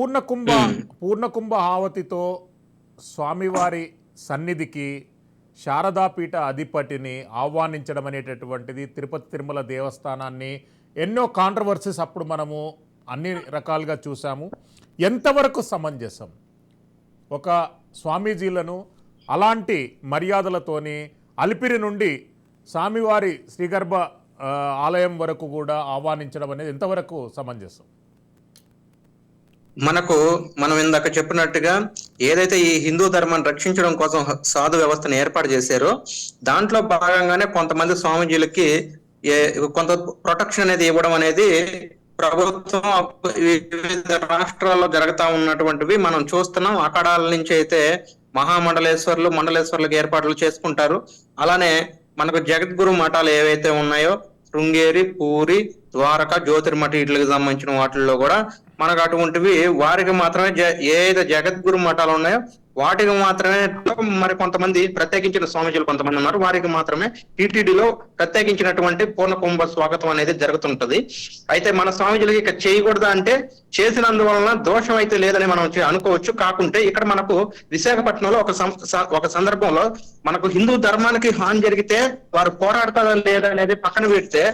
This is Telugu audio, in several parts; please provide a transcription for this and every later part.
పూర్ణకుంభ ఉమ్. పూర్ణకుంభ ఆవతితో స్వామివారి సన్నిధికి శారదాపీఠ అధిపతిని ఆహ్వానించడం అనేటటువంటిది తిరుపతి తిరుమల దేవస్థానాన్ని ఎన్నో కాంట్రవర్సీస్ అప్పుడు మనము అన్ని రకాలుగా చూసాము. ఎంతవరకు సమంజసం ఒక స్వామీజీలను అలాంటి మర్యాదలతోని అలిపిరి నుండి స్వామివారి శ్రీగర్భ ఆలయం వరకు కూడా ఆహ్వానించడం అనేది ఎంతవరకు సమంజసం? మనం ఇందాక చెప్పినట్టుగా ఏదైతే ఈ హిందూ ధర్మాన్ని రక్షించడం కోసం సాధు వ్యవస్థను ఏర్పాటు చేశారో దాంట్లో భాగంగానే కొంతమంది స్వామీజీలకి కొంత ప్రొటెక్షన్ అనేది ఇవ్వడం అనేది ప్రభుత్వం వివిధ రాష్ట్రాల్లో జరుగుతా ఉన్నటువంటివి మనం చూస్తున్నాం. అఖాడాల నుంచి అయితే మండలేశ్వర్లకు ఏర్పాట్లు చేసుకుంటారు. అలానే మనకు జగద్గురు మఠాలు ఏవైతే ఉన్నాయో శృంగేరి, పూరి, ద్వారక, జ్యోతిర్మఠ వీటికి సంబంధించిన వాటిల్లో కూడా మనకు అటువంటివి వారికి మాత్రమే ఏదైతే జగద్గురు మఠాలు ఉన్నాయో వాటికి మాత్రమే, మరి కొంతమంది ప్రత్యేకించిన స్వామీజీలు కొంతమంది ఉన్నారు, వారికి మాత్రమే టీటీడీలో ప్రత్యేకించినటువంటి పూర్ణ కుంభ స్వాగతం అనేది జరుగుతుంటది. అయితే మన స్వామీజీలకి ఇక చేయకూడదా అంటే చేసినందువలన దోషం అయితే లేదని మనం అనుకోవచ్చు. కాకుంటే ఇక్కడ మనకు విశాఖపట్నంలో ఒక సందర్భంలో మనకు హిందూ ధర్మానికి హాని జరిగితే వారు పోరాడతారా లేదా అనేది పక్కన పెడితే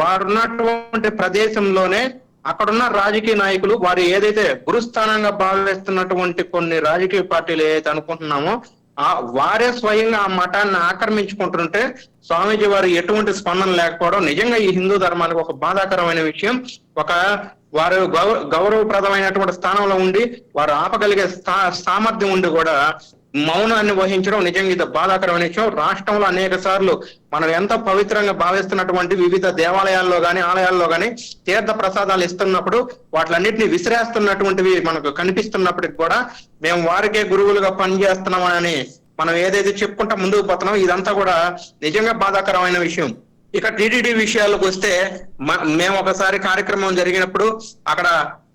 వారున్నటువంటి ప్రదేశంలోనే అక్కడున్న రాజకీయ నాయకులు వారు ఏదైతే గురుస్థానంగా భావిస్తున్నటువంటి కొన్ని రాజకీయ పార్టీలు ఏదైతే అనుకుంటున్నామో వారే స్వయంగా ఆ మఠాన్ని ఆక్రమించుకుంటుంటే స్వామీజీ వారు ఎటువంటి స్పందన లేకపోవడం నిజంగా ఈ హిందూ ధర్మానికి ఒక బాధాకరమైన విషయం. వారు గౌరవప్రదమైనటువంటి స్థానంలో ఉండి వారు ఆపగలిగే సామర్థ్యం ఉండి కూడా మౌనాన్ని వహించడం నిజంగా ఇది బాధాకరమైన విషయం. రాష్ట్రంలో అనేక సార్లు మనం ఎంతో పవిత్రంగా భావిస్తున్నటువంటి వివిధ దేవాలయాల్లో గాని ఆలయాల్లో గాని తీర్థ ప్రసాదాలు ఇస్తున్నప్పుడు వాటిలన్నింటినీ విసిరేస్తున్నటువంటివి మనకు కనిపిస్తున్నప్పటికి కూడా మేము వారికే గురువులుగా పనిచేస్తున్నామని మనం ఏదైతే చెప్పుకుంటా ముందుకు పోతున్నాం, ఇదంతా కూడా నిజంగా బాధాకరమైన విషయం. ఇక టీటీడీ విషయాలకు వస్తే మేము ఒకసారి కార్యక్రమం జరిగినప్పుడు అక్కడ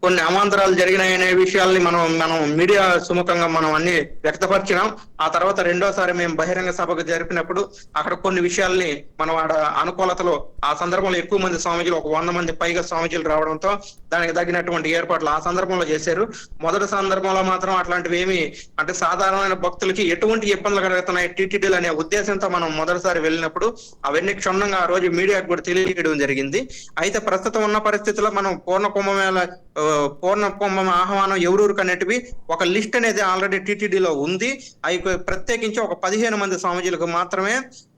కొన్ని అవాంతరాలు జరిగినాయనే విషయాల్ని మనం మీడియా సుముఖంగా మనం అన్ని వ్యక్తపరిచినాం. ఆ తర్వాత రెండోసారి మేము బహిరంగ సభకు జరిపినప్పుడు అక్కడ కొన్ని విషయాల్ని మనం అనుకూలతలో ఆ సందర్భంలో ఎక్కువ మంది స్వామీజీలు, ఒక 100 మంది పైగా స్వామీజీలు రావడంతో దానికి తగినటువంటి ఏర్పాట్లు ఆ సందర్భంలో చేశారు. మొదటి సందర్భంలో మాత్రం అట్లాంటివి ఏమి అంటే సాధారణమైన భక్తులకి ఎటువంటి ఇబ్బందులు కలుగుతున్నాయి టీటీడీలు అనే ఉద్దేశంతో మనం మొదటిసారి వెళ్ళినప్పుడు అవన్నీ క్షుణ్ణంగా ఆ రోజు మీడియాకు కూడా తెలియజేయడం జరిగింది. అయితే ప్రస్తుతం ఉన్న పరిస్థితుల్లో మనం పూర్ణ కుంభం ఆహ్వానం ఎవరూరికి అనేటివి ఒక లిస్ట్ అనేది ఆల్రెడీ టీటీడీలో ఉంది. అవి ప్రత్యేకించి ఒక 15 మంది స్వామీజీలకు మాత్రమే,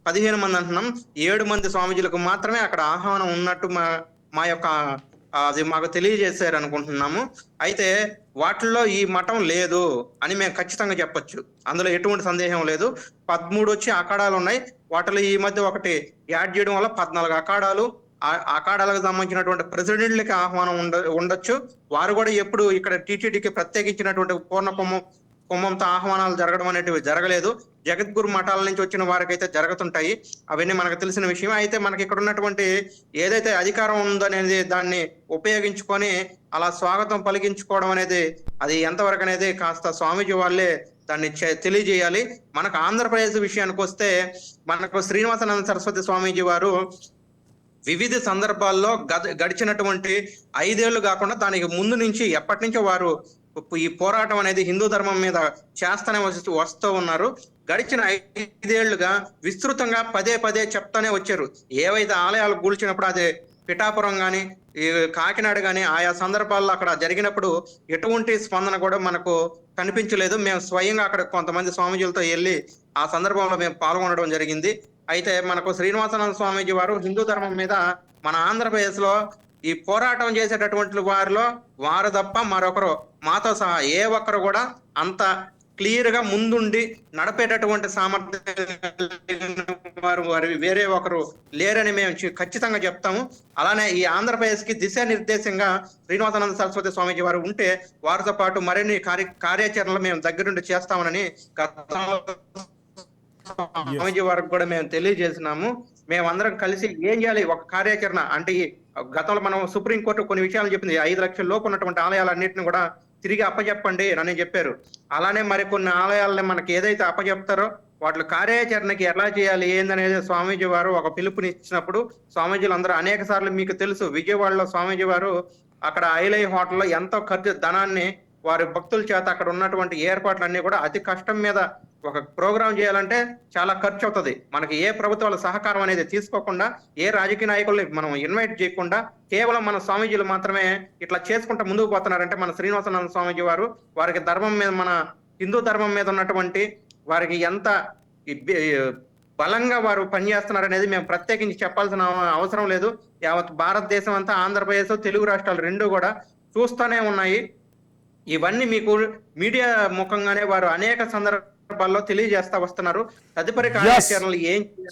15 మంది అంటున్నాం, 7 మంది స్వామీజీలకు మాత్రమే అక్కడ ఆహ్వానం ఉన్నట్టు మా యొక్క అది మాకు తెలియజేశారు అనుకుంటున్నాము. అయితే వాటిల్లో ఈ మఠం లేదు అని మేము ఖచ్చితంగా చెప్పొచ్చు, అందులో ఎటువంటి సందేహం లేదు. 13 వచ్చి అఖాడాలు ఉన్నాయి, వాటిలో ఈ మధ్య ఒకటి యాడ్ చేయడం వల్ల 14 అఖాడాలు, అఖాడాలకు సంబంధించినటువంటి ప్రెసిడెంట్లకి ఆహ్వానం ఉండొచ్చు. వారు కూడా ఎప్పుడు ఇక్కడ టీటీడీకి ప్రత్యేకించినటువంటి పూర్ణ కుంభంతో ఆహ్వానాలు జరగడం అనేటివి జరగలేదు. జగద్గురు మఠాల నుంచి వచ్చిన వారికైతే జరుగుతుంటాయి, అవన్నీ మనకు తెలిసిన విషయం. అయితే మనకి ఇక్కడ ఉన్నటువంటి ఏదైతే అధికారం ఉందనేది దాన్ని ఉపయోగించుకొని అలా స్వాగతం పలికించుకోవడం అనేది అది ఎంతవరకు అనేది కాస్త స్వామీజీ వాళ్ళే దాన్ని తెలియజేయాలి. మనకు ఆంధ్రప్రదేశ్ విషయానికి వస్తే మనకు శ్రీనివాసానంద సరస్వతి స్వామీజీ వారు వివిధ సందర్భాల్లో గడిచినటువంటి 5 ఏళ్లు కాకుండా దానికి ముందు నుంచి ఎప్పటి నుంచో వారు ఈ పోరాటం అనేది హిందూ ధర్మం మీద చేస్తూనే వస్తూ ఉన్నారు. గడిచిన 5 ఏళ్లుగా విస్తృతంగా పదే చెప్తానే వచ్చారు. ఏవైతే ఆలయాలు కూల్చినప్పుడు అదే పిఠాపురం గాని ఈ కాకినాడ గాని ఆయా సందర్భాల్లో అక్కడ జరిగినప్పుడు ఎటువంటి స్పందన కూడా మనకు కనిపించలేదు. మేము స్వయంగా అక్కడ కొంతమంది స్వామీజీలతో వెళ్ళి ఆ సందర్భంలో మేము పాల్గొనడం జరిగింది. అయితే మనకు శ్రీనివాసానంద స్వామీజీ వారు హిందూ ధర్మం మీద మన ఆంధ్రప్రదేశ్ లో ఈ పోరాటం చేసేటటువంటి వారు తప్ప మరొకరు మాతో సహా ఏ ఒక్కరు కూడా అంత క్లియర్ గా ముందుండి నడిపేటటువంటి సామర్థ్యం వారు వేరే ఒకరు లేరని మేము ఖచ్చితంగా చెప్తాము. అలానే ఈ ఆంధ్రప్రదేశ్ కి దిశానిర్దేశంగా శ్రీనివాసానంద సరస్వతి స్వామీజీ వారు ఉంటే వారితో పాటు మరిన్ని కార్యాచరణలు మేము దగ్గరుండి చేస్తామని స్వామీజీ వారికి కూడా మేము తెలియజేసినాము. మేమందరం కలిసి ఏం చేయాలి ఒక కార్యాచరణ అంటే గతంలో మనం సుప్రీంకోర్టు కొన్ని విషయాలు చెప్పింది, 5 లక్షల లోపు ఉన్నటువంటి ఆలయాలన్నింటిని కూడా తిరిగి అప్పచెప్పండి అని చెప్పారు. అలానే మరి కొన్ని ఆలయాలని మనకి ఏదైతే అప్పచెప్తారో వాటి కార్యాచరణకి ఎలా చేయాలి ఏందనేది స్వామీజీ వారు ఒక పిలుపునిచ్చినప్పుడు స్వామీజీలు అందరూ అనేక సార్లు మీకు తెలుసు విజయవాడలో స్వామీజీ వారు అక్కడ ఐలై హోటల్లో ఎంతో ఖర్చు ధనాన్ని వారి భక్తుల చేత అక్కడ ఉన్నటువంటి ఏర్పాట్లన్నీ కూడా అతి కష్టం మీద ఒక ప్రోగ్రాం చేయాలంటే చాలా ఖర్చు అవుతుంది. మనకి ఏ ప్రభుత్వాల సహకారం అనేది తీసుకోకుండా, ఏ రాజకీయ నాయకుల్ని మనం ఇన్వైట్ చేయకుండా, కేవలం మన స్వామీజీలు మాత్రమే ఇట్లా చేసుకుంటూ ముందుకు పోతున్నారంటే మన శ్రీనివాసానంద స్వామీజీ వారికి ధర్మం మీద, మన హిందూ ధర్మం మీద ఉన్నటువంటి వారికి ఎంత ఇబ్బి- బలంగా వారు పనిచేస్తున్నారు అనేది మేము ప్రత్యేకించి చెప్పాల్సిన అవసరం లేదు. యావత్ భారతదేశం అంతా, ఆంధ్రప్రదేశ్, తెలుగు రాష్ట్రాలు రెండు కూడా చూస్తూనే ఉన్నాయి. ఇవన్నీ మీకు మీడియా ముఖంగానే వారు అనేక సందర్భాల్లో తెలియజేస్తా వస్తున్నారు. తదుపరి కార్యాచరణలు ఏం చేయాలి